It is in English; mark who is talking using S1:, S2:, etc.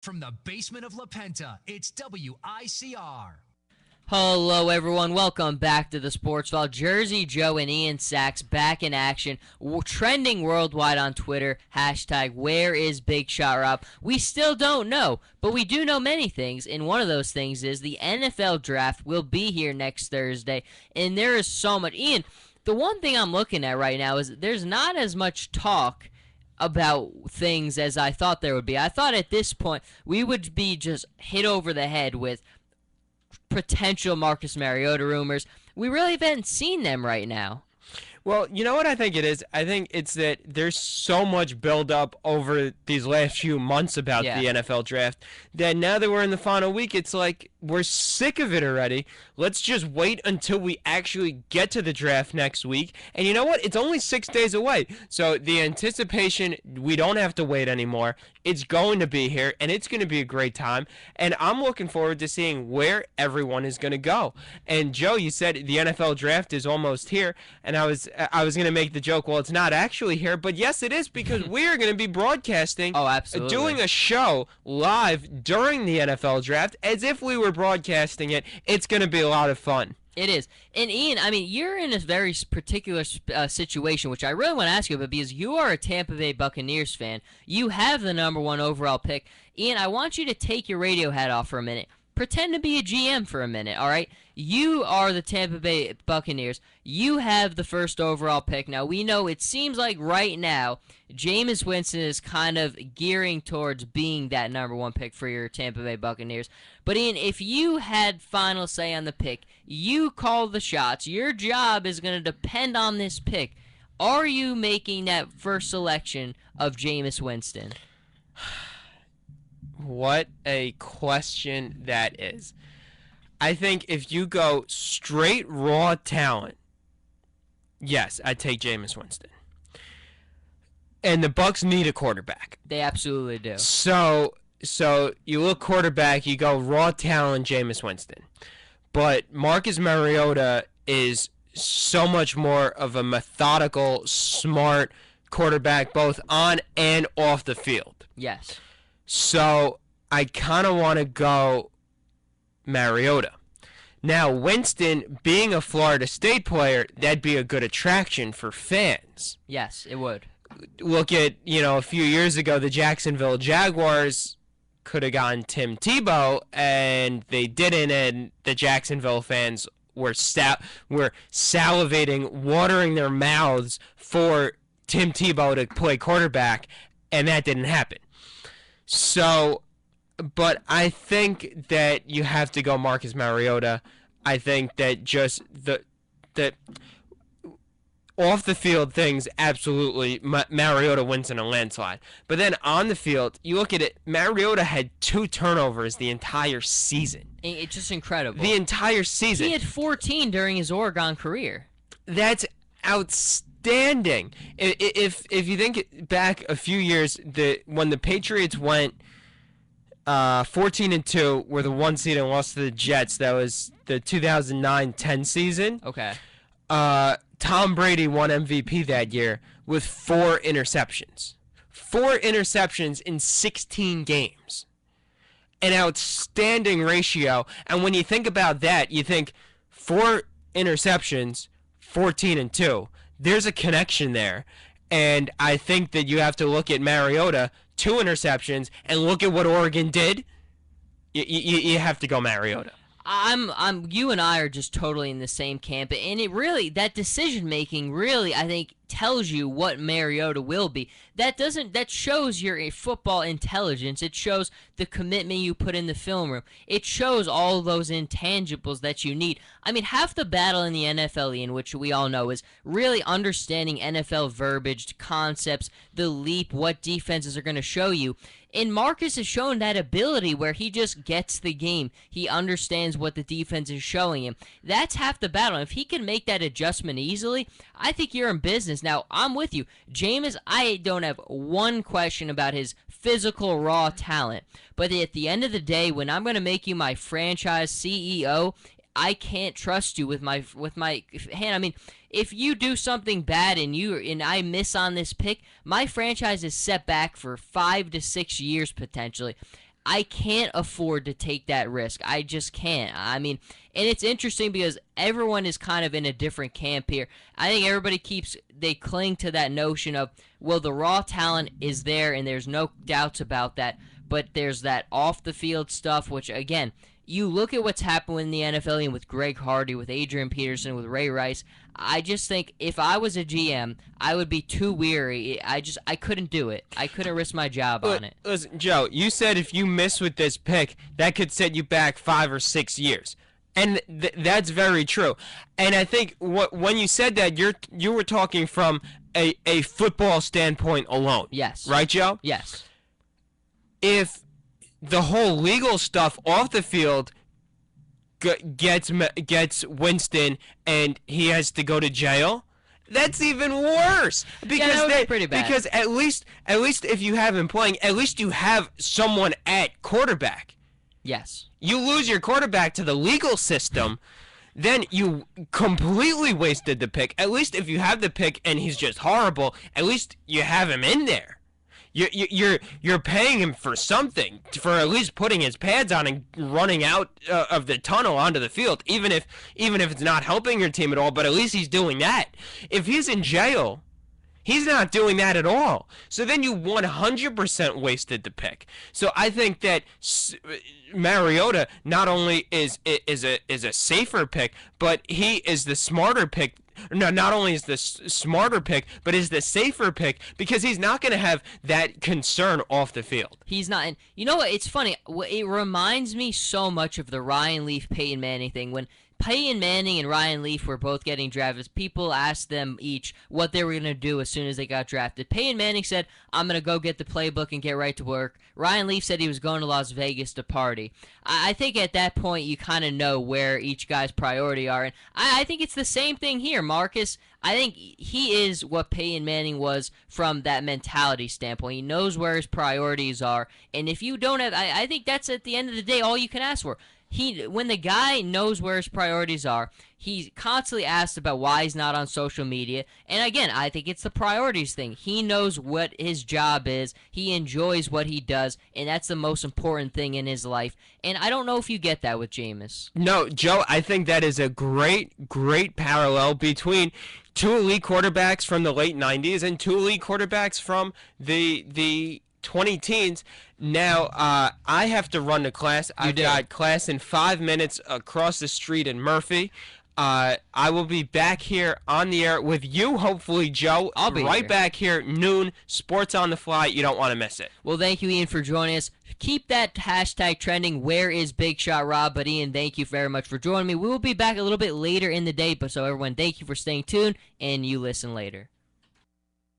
S1: From the basement of La Penta, it's WICR.
S2: Hello, everyone. Welcome back to the Sports File. Jersey Joe and Ian Sachs back in action, trending worldwide on Twitter. Hashtag where is Big Shot Rob? We still don't know, but we do know many things, and one of those things is the NFL Draft will be here next Thursday, and there is so much. Ian, the one thing I'm looking at right now is there's not as much talk about things as I thought there would be. I thought at this point we would be just hit over the head with potential Marcus Mariota rumors. We really haven't seen them right now.
S3: Well, you know what I think it is? I think it's that there's so much build-up over these last few months about the NFL draft that now that we're in the final week, it's like we're sick of it already. Let's just wait until we actually get to the draft next week. And you know what? It's only 6 days away. So the anticipation, we don't have to wait anymore. It's going to be here, and it's going to be a great time. And I'm looking forward to seeing where everyone is going to go. And Joe, you said the NFL draft is almost here, and I was going to make the joke, well, it's not actually here, but yes, it is, because we are going to be broadcasting, doing a show live during the NFL draft as if we were broadcasting it. It's going to be a lot of fun.
S2: It is. And Ian, I mean, you're in a very particular situation, which I really want to ask you about, because you are a Tampa Bay Buccaneers fan. You have the #1 overall pick. Ian, I want you to take your radio hat off for a minute. Pretend to be a GM for a minute, all right? You are the Tampa Bay Buccaneers. You have the first overall pick. Now, we know it seems like right now Jameis Winston is kind of gearing towards being that #1 pick for your Tampa Bay Buccaneers. But, Ian, if you had final say on the pick, you call the shots. Your job is going to depend on this pick. Are you making that first selection of Jameis Winston?
S3: What a question that is. I think if you go straight raw talent, yes, I'd take Jameis Winston. And the Bucs need a quarterback.
S2: They absolutely do.
S3: So you look quarterback, you go raw talent, Jameis Winston. But Marcus Mariota is so much more of a methodical, smart quarterback, both on and off the field.
S2: Yes.
S3: So I kind of want to go Mariota. Now, Winston, being a Florida State player, that'd be a good attraction for fans.
S2: Yes, it would.
S3: Look at, a few years ago, the Jacksonville Jaguars could have gotten Tim Tebow, and they didn't, and the Jacksonville fans were salivating, watering their mouths for Tim Tebow to play quarterback, and that didn't happen. So, but I think that you have to go Marcus Mariota. I think that just the off the field things, absolutely, Mariota wins in a landslide. But then on the field, you look at it, Mariota had 2 turnovers the entire season.
S2: It's just incredible.
S3: The entire season.
S2: He had 14 during his Oregon career.
S3: That's outstanding. If you think back a few years, when the Patriots went 14-2, were the 1 seed and lost to the Jets, that was the 2009-10 season.
S2: Okay.
S3: Tom Brady won MVP that year with 4 interceptions. 4 interceptions in 16 games. An outstanding ratio. And when you think about that, you think 4 interceptions, 14-2. There's a connection there. And I think that you have to look at Mariota, 2 interceptions, and look at what Oregon did. You have to go Mariota.
S2: You and I are just totally in the same camp, and it really, that decision making really, I think, tells you what Mariota will be. That shows your football intelligence. It shows the commitment you put in the film room. It shows all those intangibles that you need. I mean, half the battle in the NFL, in which we all know, is really understanding NFL verbiage, concepts, the leap, what defenses are going to show you. And Marcus has shown that ability where he just gets the game. He understands what the defense is showing him. That's half the battle. If he can make that adjustment easily, I think you're in business. Now, I'm with you. Jameis, I don't have one question about his physical raw talent. But at the end of the day, when I'm going to make you my franchise CEO, I can't trust you with my hand. I mean, if you do something bad and I miss on this pick, my franchise is set back for 5 to 6 years potentially. I can't afford to take that risk. I just can't. I mean, and it's interesting because everyone is kind of in a different camp here. I think everybody they cling to that notion of, well, the raw talent is there and there's no doubts about that, but there's that off the field stuff, which again, you look at what's happened in the NFL and with Greg Hardy, with Adrian Peterson, with Ray Rice. I just think if I was a GM, I would be too weary. I couldn't do it. I couldn't risk my job on it.
S3: Listen, Joe, you said if you miss with this pick, that could set you back 5 or 6 years. And that's very true. And I think when you said that, you were talking from a football standpoint alone.
S2: Yes.
S3: Right, Joe?
S2: Yes.
S3: If the whole legal stuff off the field gets Winston and he has to go to jail, that's even worse. Because
S2: that would be pretty bad.
S3: Because at least if you have him playing, at least you have someone at quarterback.
S2: Yes.
S3: You lose your quarterback to the legal system, then you completely wasted the pick. At least if you have the pick and he's just horrible, at least you have him in there. You're paying him for something, for at least putting his pads on and running out of the tunnel onto the field, even if it's not helping your team at all. But at least he's doing that. If he's in jail, he's not doing that at all. So then you 100% wasted the pick. So I think that Mariota not only is a safer pick, but he is the smarter pick. No, not only is the smarter pick, but is the safer pick because he's not going to have that concern off the field.
S2: He's not. And you know what? It's funny. It reminds me so much of the Ryan Leaf, Peyton Manning thing. When Peyton Manning and Ryan Leaf were both getting drafted, people asked them each what they were going to do as soon as they got drafted. Peyton Manning said, I'm going to go get the playbook and get right to work. Ryan Leaf said he was going to Las Vegas to party. I think at that point you kind of know where each guy's priority are. And I think it's the same thing here, Marcus. I think he is what Peyton Manning was from that mentality standpoint. He knows where his priorities are. And if you don't have, I think that's at the end of the day all you can ask for. When the guy knows where his priorities are, he's constantly asked about why he's not on social media. And again, I think it's the priorities thing. He knows what his job is. He enjoys what he does, and that's the most important thing in his life. And I don't know if you get that with Jameis.
S3: No, Joe, I think that is a great parallel between two elite quarterbacks from the late 90s and two elite quarterbacks from the 20 teens. Now, I have to run to class. I've got class in 5 minutes across the street in Murphy. I will be back here on the air with you, hopefully, Joe.
S2: I'll be
S3: right
S2: here.
S3: Back here, noon, Sports on the Fly. You don't want to miss it.
S2: Well, thank you, Ian, for joining us. Keep that hashtag trending. Where is Big Shot Rob? But, Ian, thank you very much for joining me. We will be back a little bit later in the day, but so everyone, thank you for staying tuned, and you listen later.